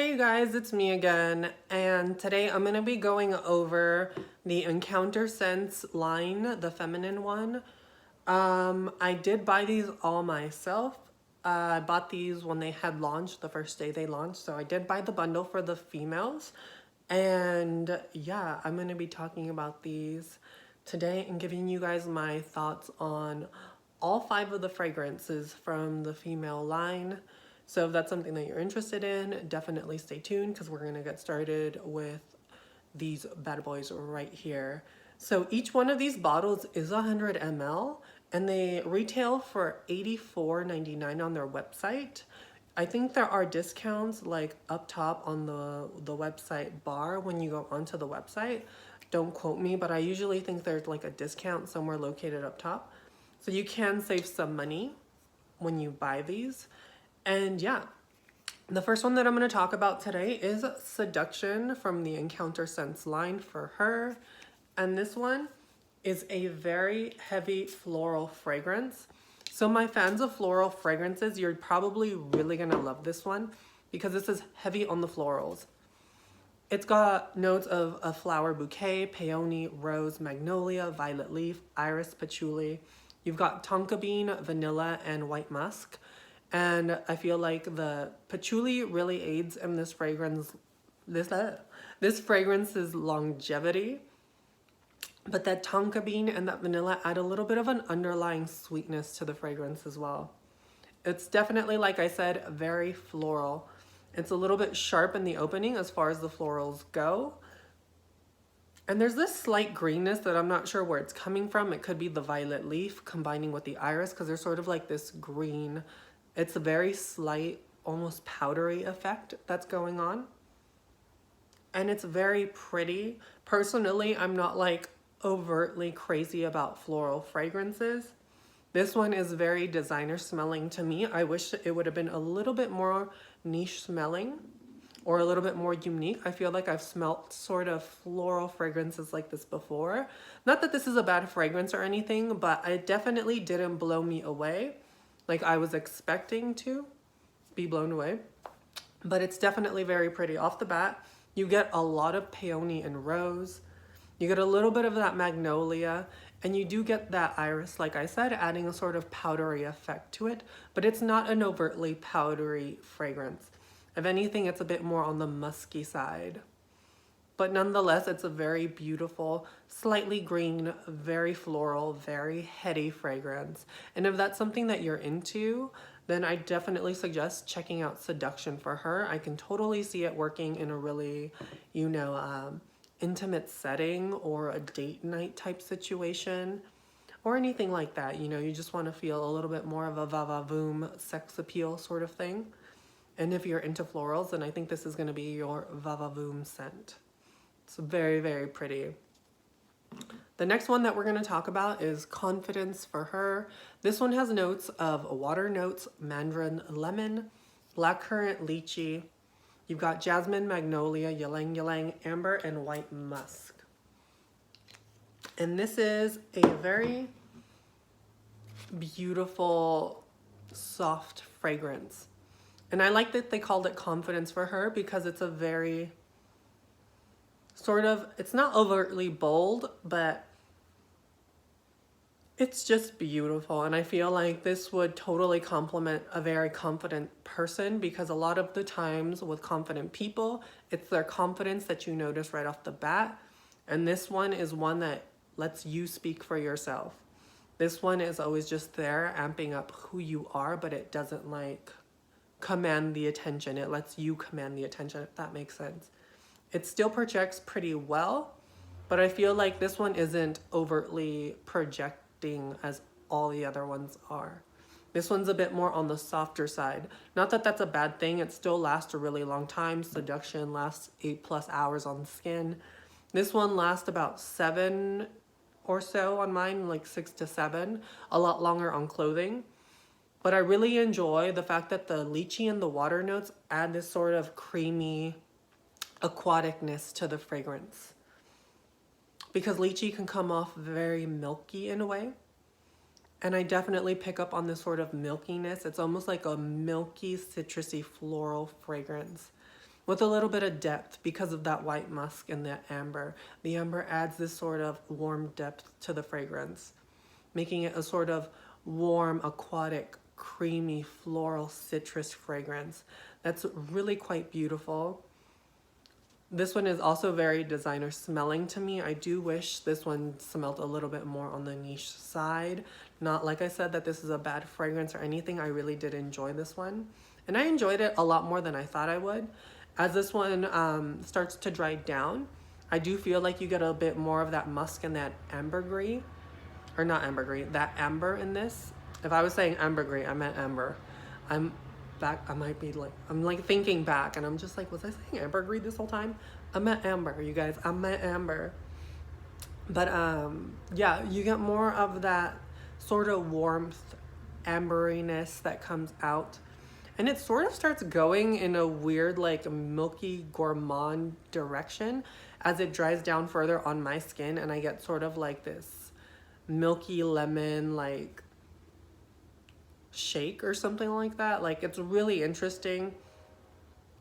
Hey you guys, it's me again, and today I'm going to be going over the Encounter Scents line, the feminine one. I did buy these all myself. I bought these when they had launched, the first day they launched, so I did buy the bundle for the females. And yeah, I'm going to be talking about these today and giving you guys my thoughts on all 5 of the fragrances from the female line. So if that's something that you're interested in, definitely stay tuned because we're going to get started with these bad boys right here. So each one of these bottles is 100 ml and they retail for $84.99 on their website. I think there are discounts like up top on the website bar when you go onto the website. Don't quote me, but I usually think there's like a discount somewhere located up top. So you can save some money when you buy these. And yeah, the first one that I'm going to talk about today is Seduction from the Encounter Scents line for her. And this one is a very heavy floral fragrance. So my fans of floral fragrances, you're probably really going to love this one because this is heavy on the florals. It's got notes of a flower bouquet, peony, rose, magnolia, violet leaf, iris, patchouli. You've got tonka bean, vanilla, and white musk. And I feel like the patchouli really aids in this fragrance's longevity. But that tonka bean and that vanilla add a little bit of an underlying sweetness to the fragrance as well. It's definitely, like I said, very floral. It's a little bit sharp in the opening as far as the florals go. And there's this slight greenness that I'm not sure where it's coming from. It could be the violet leaf combining with the iris because there's sort of like this green. It's a very slight, almost powdery effect that's going on. And it's very pretty. Personally, I'm not like overtly crazy about floral fragrances. This one is very designer smelling to me. I wish it would have been a little bit more niche smelling or a little bit more unique. I feel like I've smelt sort of floral fragrances like this before. Not that this is a bad fragrance or anything, but it definitely didn't blow me away like I was expecting to be blown away. But it's definitely very pretty. Off the bat, you get a lot of peony and rose. You get a little bit of that magnolia, and you do get that iris, like I said, adding a sort of powdery effect to it, but it's not an overtly powdery fragrance. If anything, it's a bit more on the musky side. But nonetheless, it's a very beautiful, slightly green, very floral, very heady fragrance. And if that's something that you're into, then I definitely suggest checking out Seduction for her. I can totally see it working in a really, intimate setting or a date night type situation or anything like that. You just want to feel a little bit more of a va-va-voom sex appeal sort of thing. And if you're into florals, then I think this is going to be your va-va-voom scent. It's very, very pretty. The next one that we're going to talk about is Confidence for her. This one has notes of water notes, mandarin lemon, blackcurrant lychee. You've got jasmine, magnolia, ylang ylang, amber, and white musk. And this is a very beautiful, soft fragrance. And I like that they called it Confidence for her because it's a very it's not overtly bold, but it's just beautiful. And I feel like this would totally complement a very confident person because a lot of the times with confident people, it's their confidence that you notice right off the bat. And this one is one that lets you speak for yourself. This one is always just there amping up who you are, but it doesn't like command the attention. It lets you command the attention, if that makes sense. It still projects pretty well, but I feel like this one isn't overtly projecting as all the other ones are. This one's a bit more on the softer side. Not that that's a bad thing. It still lasts a really long time. Seduction lasts 8+ hours on the skin. This one lasts about 7 or so on mine, like 6 to 7. A lot longer on clothing. But I really enjoy the fact that the lychee and the water notes add this sort of creamy aquaticness to the fragrance. Because lychee can come off very milky in a way. And I definitely pick up on this sort of milkiness. It's almost like a milky, citrusy, floral fragrance. with a little bit of depth because of that white musk and that amber. The amber adds this sort of warm depth to the fragrance, making it a sort of warm, aquatic, creamy, floral, citrus fragrance. That's really quite beautiful. This one is also very designer smelling to me. I do wish this one smelled a little bit more on the niche side. Not like I said that this is a bad fragrance or anything. I really did enjoy this one. And I enjoyed it a lot more than I thought I would. As this one starts to dry down, I do feel like you get a bit more of that musk and that ambergris. Or not ambergris, that amber in this. If I was saying ambergris, I meant amber. I'm back, I'm like thinking back and I'm just like, was I saying ambergris this whole time? I meant amber, you guys, I meant amber. But yeah, you get more of that sort of warmth, amberiness that comes out. And it sort of starts going in a weird, like milky gourmand direction as it dries down further on my skin, and I get sort of like this milky lemon, like shake or something like that. Like, it's really interesting,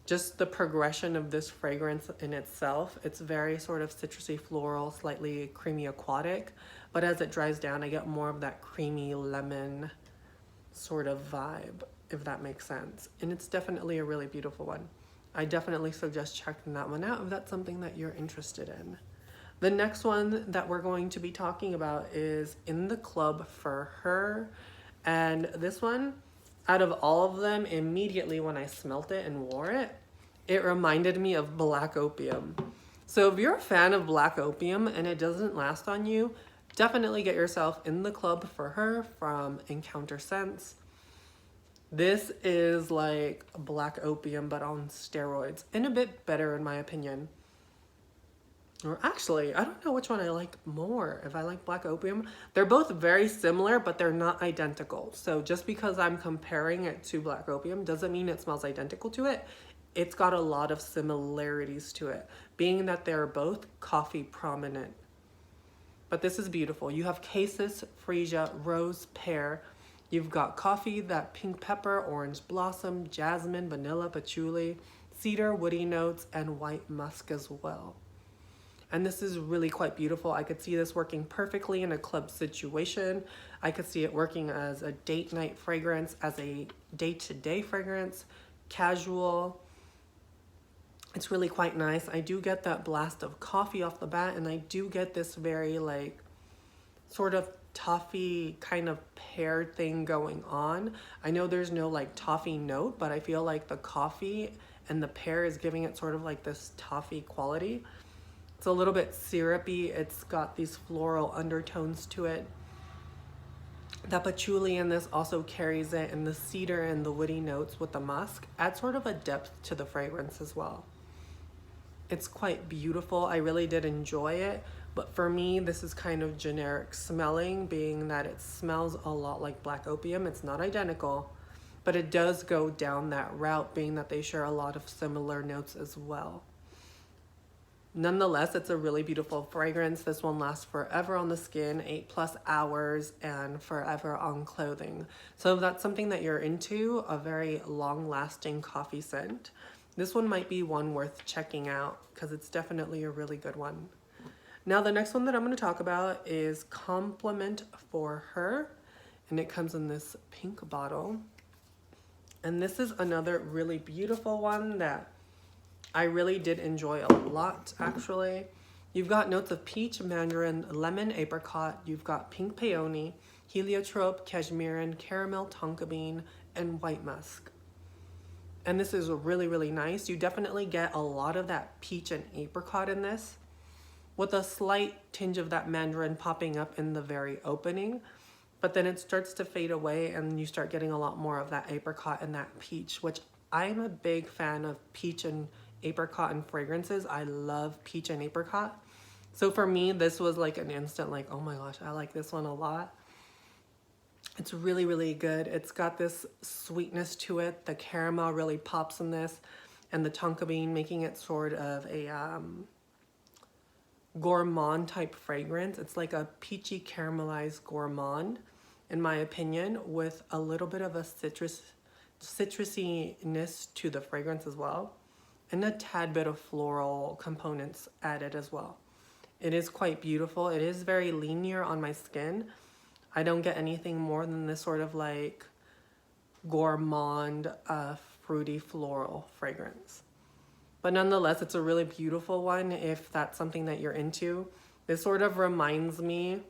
just the progression of this fragrance in itself. It's very sort of citrusy, floral, slightly creamy, aquatic, but as it dries down, I get more of that creamy lemon sort of vibe, if that makes sense. And it's definitely a really beautiful one. I definitely suggest checking that one out if that's something that you're interested in. The next one that we're going to be talking about is In the Club for Her. And this one, out of all of them, immediately when I smelt it and wore it, it reminded me of Black Opium. So if you're a fan of Black Opium and it doesn't last on you, definitely get yourself In the Club for Her from Encounter Scents. This is like Black Opium, but on steroids, and a bit better in my opinion. Or actually, I don't know which one I like more. If I like Black Opium, they're both very similar, but they're not identical. So just because I'm comparing it to Black Opium doesn't mean it smells identical to it. It's got a lot of similarities to it, being that they're both coffee prominent. But this is beautiful. You have cassis, freesia, rose, pear. You've got coffee, that pink pepper, orange blossom, jasmine, vanilla, patchouli, cedar, woody notes, and white musk as well. And this is really quite beautiful. I could see this working perfectly in a club situation. I could see it working as a date night fragrance, as a day-to-day fragrance, casual. It's really quite nice. I do get that blast of coffee off the bat, and I do get this very like sort of toffee kind of pear thing going on. I know there's no like toffee note, but I feel like the coffee and the pear is giving it sort of like this toffee quality. It's a little bit syrupy. It's got these floral undertones to it. The patchouli in this also carries it, and the cedar and the woody notes with the musk add sort of a depth to the fragrance as well. It's quite beautiful. I really did enjoy it, but for me, this is kind of generic smelling, being that it smells a lot like Black Opium. It's not identical, but it does go down that route, being that they share a lot of similar notes as well. Nonetheless, it's a really beautiful fragrance. This one lasts forever on the skin, 8+ hours, and forever on clothing. So if that's something that you're into, a very long-lasting coffee scent, this one might be one worth checking out because it's definitely a really good one. Now, the next one that I'm going to talk about is Compliment for Her, and it comes in this pink bottle. And this is another really beautiful one that I really did enjoy a lot, actually. You've got notes of peach, mandarin, lemon, apricot. You've got pink peony, heliotrope, cashmerean, caramel, tonka bean, and white musk. And this is really, really nice. You definitely get a lot of that peach and apricot in this, with a slight tinge of that mandarin popping up in the very opening. But then it starts to fade away and you start getting a lot more of that apricot and that peach, which I'm a big fan of peach and apricot and fragrances. I love peach and apricot. So for me, this was like an instant like, oh my gosh, I like this one a lot. It's really, really good. It's got this sweetness to it. The caramel really pops in this, and the tonka bean, making it sort of a gourmand type fragrance. It's like a peachy caramelized gourmand, in my opinion, with a little bit of a citrusiness to the fragrance as well. and a tad bit of floral components added as well. It is quite beautiful. It is very linear on my skin. I don't get anything more than this sort of like gourmand, fruity floral fragrance. But nonetheless, it's a really beautiful one if that's something that you're into. This sort of reminds me,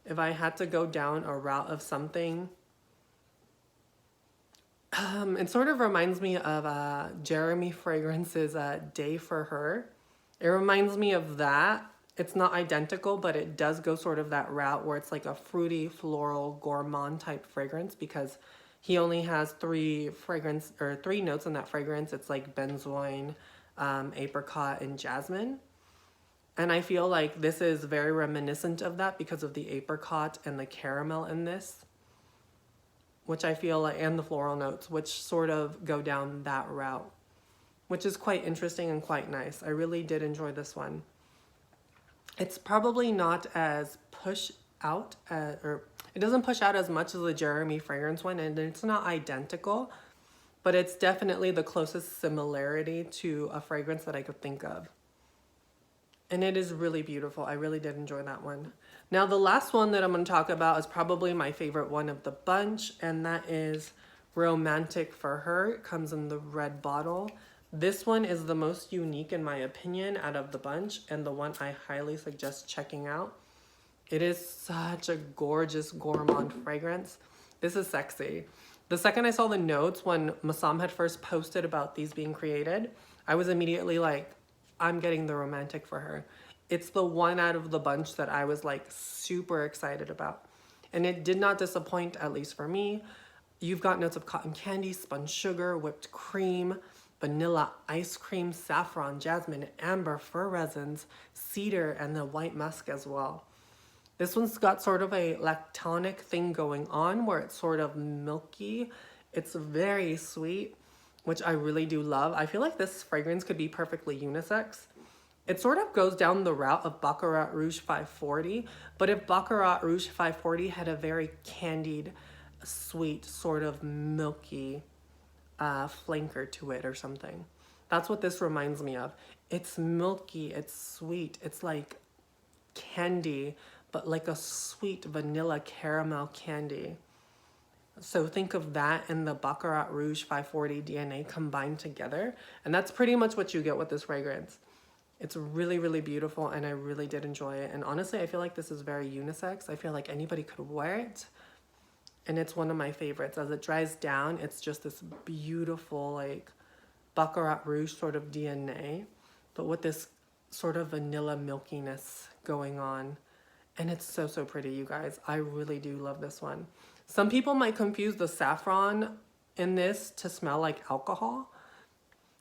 if I had to go down a route of something, it sort of reminds me of Jeremy Fragrance's Day for Her. It reminds me of that. It's not identical, but it does go sort of that route where it's like a fruity, floral, gourmand type fragrance, because he only has three notes in that fragrance. It's like benzoin, apricot, and jasmine. And I feel like this is very reminiscent of that because of the apricot and the caramel in this, which I feel like, and the floral notes, which sort of go down that route, which is quite interesting and quite nice. I really did enjoy this one. It's probably not as push out, or it doesn't push out as much as the Jeremy fragrance one, and it's not identical, but it's definitely the closest similarity to a fragrance that I could think of. And it is really beautiful. I really did enjoy that one. Now, the last one that I'm going to talk about is probably my favorite one of the bunch, and that is Romantic for Her. It comes in the red bottle. This one is the most unique in my opinion out of the bunch, and the one I highly suggest checking out. It is such a gorgeous gourmand fragrance. This is sexy. The second I saw the notes when Masam had first posted about these being created, I was immediately like, I'm getting the Romantic for Her. It's the one out of the bunch that I was like super excited about. And it did not disappoint, at least for me. You've got notes of cotton candy, spun sugar, whipped cream, vanilla ice cream, saffron, jasmine, amber, fir resins, cedar, and the white musk as well. This one's got sort of a lactonic thing going on where it's sort of milky. It's very sweet, which I really do love. I feel like this fragrance could be perfectly unisex. It sort of goes down the route of Baccarat Rouge 540, but if Baccarat Rouge 540 had a very candied, sweet, sort of milky flanker to it or something. That's what this reminds me of. It's milky, it's sweet, it's like candy, but like a sweet vanilla caramel candy. So think of that and the Baccarat Rouge 540 DNA combined together. And that's pretty much what you get with this fragrance. It's really, really beautiful, and I really did enjoy it. And honestly, I feel like this is very unisex. I feel like anybody could wear it. And it's one of my favorites. As it dries down, it's just this beautiful, like, Baccarat Rouge sort of DNA, but with this sort of vanilla milkiness going on. And it's so, so pretty, you guys. I really do love this one. Some people might confuse the saffron in this to smell like alcohol.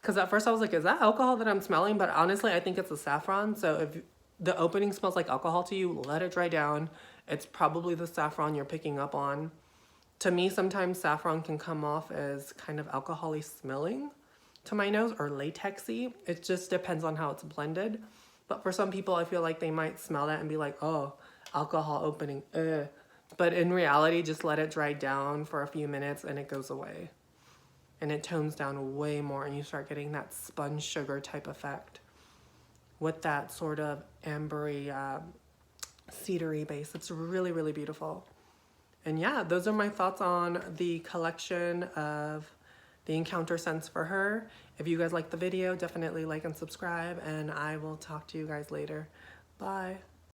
Because at first I was like, is that alcohol that I'm smelling? But honestly, I think it's the saffron. So if the opening smells like alcohol to you, let it dry down. It's probably the saffron you're picking up on. To me, sometimes saffron can come off as kind of alcohol-y smelling to my nose, or latexy. It just depends on how it's blended. But for some people, I feel like they might smell that and be like, oh, alcohol opening, ugh. But in reality, just let it dry down for a few minutes and it goes away. And it tones down way more, and you start getting that spun sugar type effect with that sort of ambery, cedary base. It's really, really beautiful. And yeah, those are my thoughts on the collection of the Encounter scents for Her. If you guys like the video, definitely like and subscribe, and I will talk to you guys later. Bye.